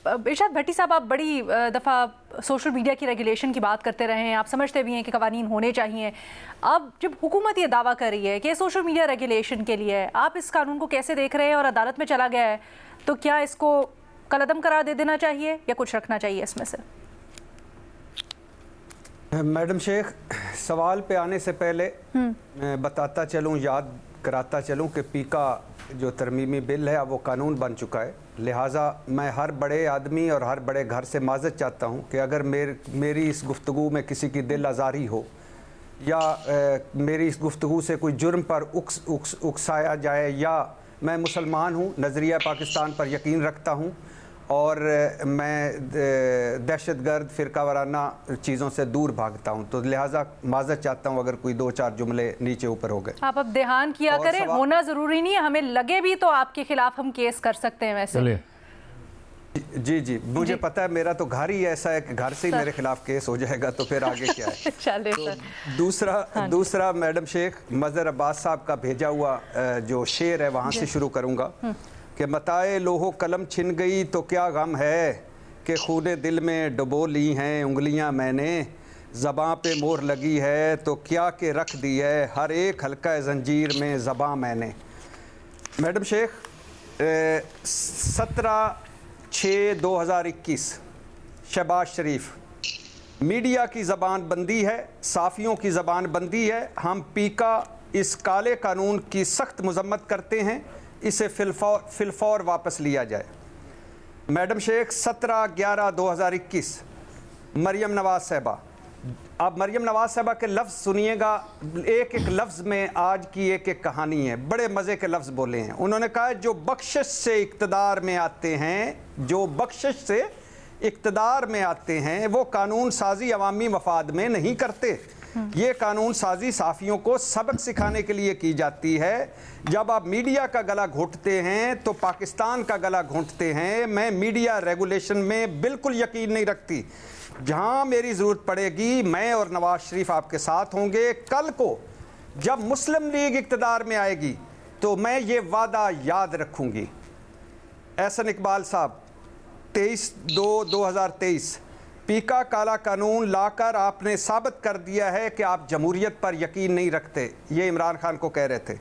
ارشاد بھٹی صاحب، آپ بڑی دفعہ سوشل میڈیا کی ریگولیشن کی بات کرتے رہے ہیں، آپ سمجھتے بھی ہیں کہ قوانین ہونے چاہیے. اب جب حکومت یہ دعویٰ کر رہی ہے کہ سوشل میڈیا ریگولیشن کے لیے، آپ اس قانون کو کیسے دیکھ رہے ہیں؟ اور عدالت میں چلا گیا ہے تو کیا اس کو کالعدم قرار دے دینا چاہیے یا کچھ رکھنا چاہیے اس میں سے؟ میڈم شیخ، سوال پہ آنے سے پہلے بتاتا چلوں، یاد کراتا چلوں کہ پیکا جو ترمیمی بل ہے اب وہ قانون بن چکا ہے. لہٰذا میں ہر بڑے آدمی اور ہر بڑے گھر سے معذرت چاہتا ہوں کہ اگر میری اس گفتگو میں کسی کی دل آزاری ہو یا میری اس گفتگو سے کوئی جرم پر اکسایا جائے، یا میں مسلمان ہوں، نظریہ پاکستان پر یقین رکھتا ہوں اور میں دہشت گرد فرقہ وارانہ چیزوں سے دور بھاگتا ہوں، تو لہٰذا معذرت چاہتا ہوں اگر کوئی دو چار جملے نیچے اوپر ہو گئے. آپ اب دھیان کیا کریں، ہونا ضروری نہیں ہے، ہمیں لگے بھی تو آپ کے خلاف ہم کیس کر سکتے ہیں ویسے. جی مجھے پتا ہے، میرا تو گھر ہی ایسا ہے کہ گھر سے ہی میرے خلاف کیس ہو جائے گا، تو پھر آگے کیا ہے. دوسرا میڈم شیخ، مظہر عباس صاحب کا بھیجا ہوا جو شعر ہے وہاں سے شروع کروں گا کہ متائے لوح و قلم چھن گئی تو کیا غم ہے، کہ خون دل میں ڈبو لی ہیں انگلیاں میں نے، زباں پہ مہر لگی ہے تو کیا کہ رکھ دی ہے ہر ایک حلقہ زنجیر میں زباں میں نے. میڈم شیخ، 17/6/2021 شہباز شریف، میڈیا کی زبان بندی ہے، صحافیوں کی زبان بندی ہے، ہم پیکا اس کالے قانون کی سخت مذمت کرتے ہیں، اسے فی الفور واپس لیا جائے. میڈم شیخ، 17/11/2021 مریم نواز صاحبہ، آپ مریم نواز صاحبہ کے لفظ سنیے گا، ایک ایک لفظ میں آج کی ایک ایک کہانی ہے، بڑے مزے کے لفظ بولے ہیں. انہوں نے کہا جو بخشش سے اقتدار میں آتے ہیں، جو بخشش سے اقتدار میں آتے ہیں وہ قانون سازی عوامی مفاد میں نہیں کرتے. یہ قانون سازی صحافیوں کو سبق سکھانے کے لیے کی جاتی ہے. جب آپ میڈیا کا گلا گھونٹتے ہیں تو پاکستان کا گلا گھونٹتے ہیں. میں میڈیا ریگولیشن میں بالکل یقین نہیں رکھتی. جہاں میری ضرورت پڑے گی میں اور نواز شریف آپ کے ساتھ ہوں گے. کل کو جب مسلم لیگ اقتدار میں آئے گی تو میں یہ وعدہ یاد رکھوں گی. احسن اقبال صاحب، 23/2/2023 پیکا کالا قانون لا کر آپ نے ثابت کر دیا ہے کہ آپ جمہوریت پر یقین نہیں رکھتے. یہ عمران خان کو کہہ رہے تھے.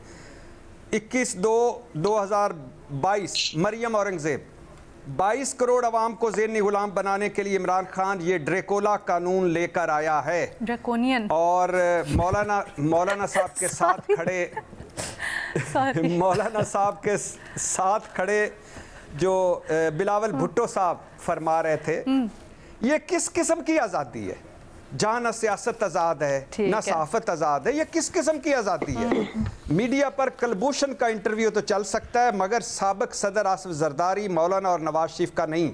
21/2/2022 مریم اورنگزیب، 22 کروڑ عوام کو ذہنی غلام بنانے کے لیے عمران خان یہ ڈریکولا قانون لے کر آیا ہے. ڈریکونین. اور مولانا صاحب کے ساتھ کھڑے مولانا صاحب کے ساتھ کھڑے جو بلاول بھٹو صاحب فرما رہے تھے یہ کس قسم کی آزادی ہے؟ جہاں نہ سیاست آزاد ہے نہ صحافت آزاد ہے، یہ کس قسم کی آزادی ہے؟ میڈیا پر کلبھوشن کا انٹرویو تو چل سکتا ہے مگر سابق صدر آصف زرداری، مولانا اور نواز شریف کا نہیں.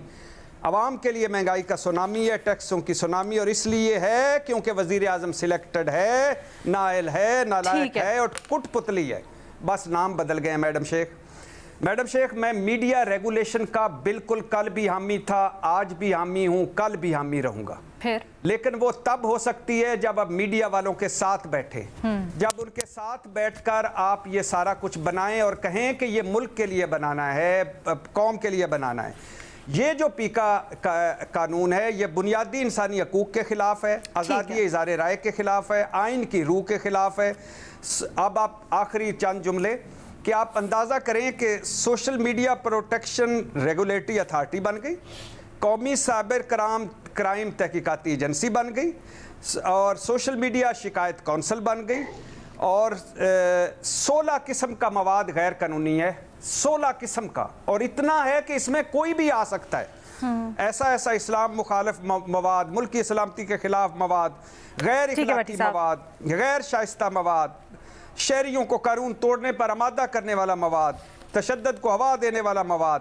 عوام کے لیے مہنگائی کا سونامی ہے، ٹیکسوں کی سونامی، اور اس لیے ہے کیونکہ وزیر اعظم سلیکٹڈ ہے، نائل ہے، نالائق ہے اور کٹ پتلی ہے. بس نام بدل گئے ہیں. میڈم شیخ، میں میڈیا ریگولیشن کا بالکل کل بھی حامی تھا، آج بھی حامی ہوں، کل بھی حامی رہوں گا. لیکن وہ تب ہو سکتی ہے جب اب میڈیا والوں کے ساتھ بیٹھے، جب ان کے ساتھ بیٹھ کر آپ یہ سارا کچھ بنائیں اور کہیں کہ یہ ملک کے لیے بنانا ہے، قوم کے لیے بنانا ہے. یہ جو پیکا قانون ہے یہ بنیادی انسانی حقوق کے خلاف ہے، آزادی اظہار رائے کے خلاف ہے، آئین کی روح کے خلاف ہے. اب آپ آخری چند جملے کہ آپ اندازہ کریں کہ social media protection regulatory authority بن گئی، قومی سائبر کرائم تحقیقاتی ایجنسی بن گئی، اور سوشل میڈیا شکایت کونسل بن گئی، اور 16 قسم کا مواد غیر قانونی ہے، 16 قسم کا، اور اتنا ہے کہ اس میں کوئی بھی آ سکتا ہے. ایسا اسلام مخالف مواد، ملکی سلامتی کے خلاف مواد، غیر اخلاقی مواد، غیر شائستہ مواد، شہریوں کو قانون توڑنے پر آمادہ کرنے والا مواد، تشدد کو ہوا دینے والا مواد،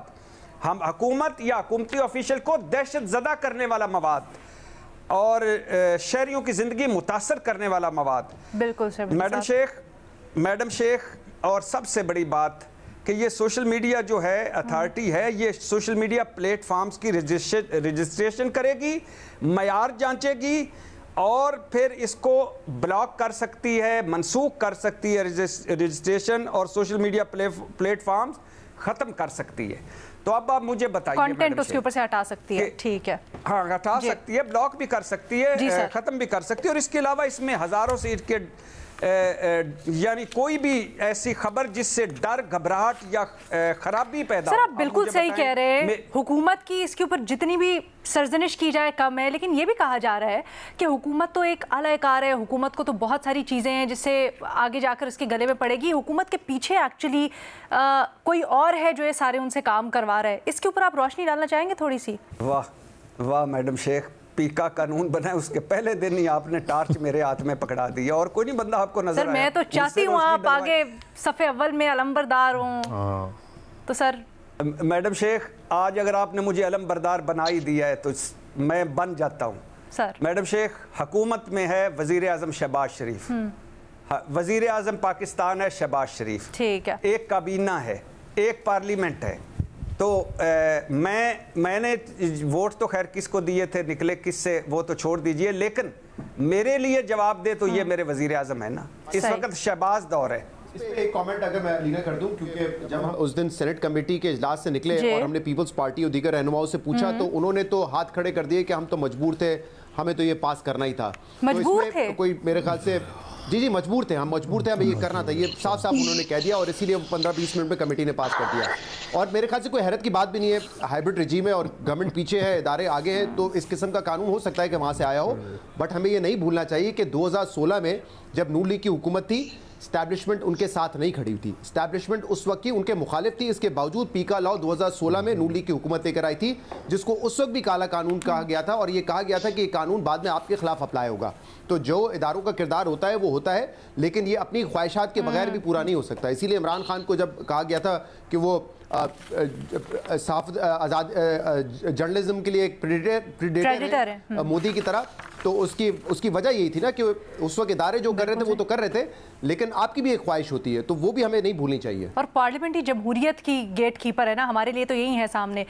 ہم حکومت یا حکومتی آفیشل کو دہشت زدہ کرنے والا مواد، اور شہریوں کی زندگی متاثر کرنے والا مواد. بالکل میڈم شیخ، اور سب سے بڑی بات کہ یہ سوشل میڈیا جو ہے اتھارٹی ہے، یہ سوشل میڈیا پلیٹ فارمز کی رجسٹریشن کرے گی، معیار جانچے گی، اور پھر اس کو بلاک کر سکتی ہے، منسوخ کر سکتی ہے رجسٹریشن، اور سوشل میڈیا پلیٹ فارمز ختم کر سکتی ہے. تو اب آپ مجھے بتائیے کانٹینٹ اس کے اوپر سے ہٹا سکتی ہے. ٹھیک ہے, ہاں ہٹا سکتی ہے, بلاک بھی کر سکتی ہے, ختم بھی کر سکتی ہے, اور اس کے علاوہ اس میں ہزاروں سے یعنی کوئی بھی ایسی خبر جس سے ڈر, گھبراہٹ یا خرابی پیدا. سر آپ بالکل صحیح کہہ رہے ہیں, حکومت کی اس کے اوپر جتنی بھی سرزنش کی جائے کم ہے, لیکن یہ بھی کہا جا رہا ہے کہ حکومت تو ایک اعلی کار ہے, حکومت کو تو بہت ساری چیزیں ہیں جس سے آگے جا کر اس کے گلے میں پڑے گی. حکومت کے پیچھے ایکچولی کوئی اور ہے جو یہ سارے ان سے کام کروا رہا ہے. اس کے اوپر آپ روشنی ڈالنا چاہیں گے تھوڑی سی؟ واہ واہ میڈم شیخ, پیکا قانون بنا ہے اس کے پہلے دن ہی آپ نے ٹارچ میرے ہاتھ میں پکڑا دی, اور کوئی نہیں بندہ آپ کو نظر آیا. سر میں تو چاہتی ہوں آپ آگے صفحے اول میں علمبردار ہوں. تو سر میڈم شیخ, آج اگر آپ نے مجھے علمبردار بنا ہی دیا ہے تو میں بن جاتا ہوں. سر میڈم شیخ, حکومت میں ہے وزیر اعظم شہباز شریف, وزیر اعظم پاکستان ہے شہباز شریف, ٹھیک ہے, ایک کابینہ ہے, ایک پارلیمنٹ ہے. تو میں نے ووٹ تو خیر کس کو دیے تھے, نکلے کس سے وہ تو چھوڑ دیجئے, لیکن میرے لیے جواب دے تو یہ میرے وزیر اعظم ہے نا. اس وقت شہباز دور ہے. اس پہ ایک کامنٹ اگر میں لینا کر دوں, کیونکہ جب ہم اس دن سینٹ کمیٹی کے اجلاس سے نکلے اور ہم نے پیپلز پارٹی اور دیگر رہنماؤں سے پوچھا تو انہوں نے تو ہاتھ کھڑے کر دیے کہ ہم تو مجبور تھے, ہمیں تو یہ پاس کرنا ہی تھا. مجبور تھے کوئی میرے خیال سے جی مجبور تھے, ہم مجبور تھے, ہمیں یہ کرنا تھا, یہ صاف صاف انہوں نے کہہ دیا, اور اسی لیے 15-20 منٹ میں کمیٹی نے پاس کر دیا. اور میرے خیال سے کوئی حیرت کی بات بھی نہیں ہے, ہائبرڈ رجیم ہے اور گورنمنٹ پیچھے ہے, ادارے آگے ہیں, تو اس قسم کا قانون ہو سکتا ہے کہ وہاں سے آیا ہو. بٹ ہمیں یہ نہیں بھولنا چاہیے کہ 2016 میں جب نون لیگ کی حکومت تھی, اسٹیبلشمنٹ ان کے ساتھ نہیں کھڑی تھی, اسٹیبلشمنٹ اس وقت کی ان کے مخالف تھی. اس کے باوجود پیکا لاؤ 2016 میں نون لیگ کی حکومت لے کر آئی تھی, جس کو اس وقت بھی کالا قانون کہا گیا تھا, اور یہ کہا گیا تھا کہ یہ قانون بعد میں آپ کے خلاف اپلائی ہوگا. تو جو اداروں کا کردار ہوتا ہے وہ ہوتا ہے, لیکن یہ اپنی خواہشات کے بغیر بھی پورا نہیں ہو سکتا. اسی لیے عمران خان کو جب کہا گیا تھا کہ وہ صاف آزاد جرنلزم کے لیے ایک پریڈیٹر ہے مودی کی طرح, تو اس کی وجہ یہی تھی نا کہ اس وقت ادارے جو کر رہے تھے وہ تو کر رہے تھے, لیکن آپ کی بھی ایک خواہش ہوتی ہے, تو وہ بھی ہمیں نہیں بھولنی چاہیے. اور پارلیمنٹری جمہوریت کی گیٹ کیپر ہے نا, ہمارے لیے تو یہی ہے سامنے.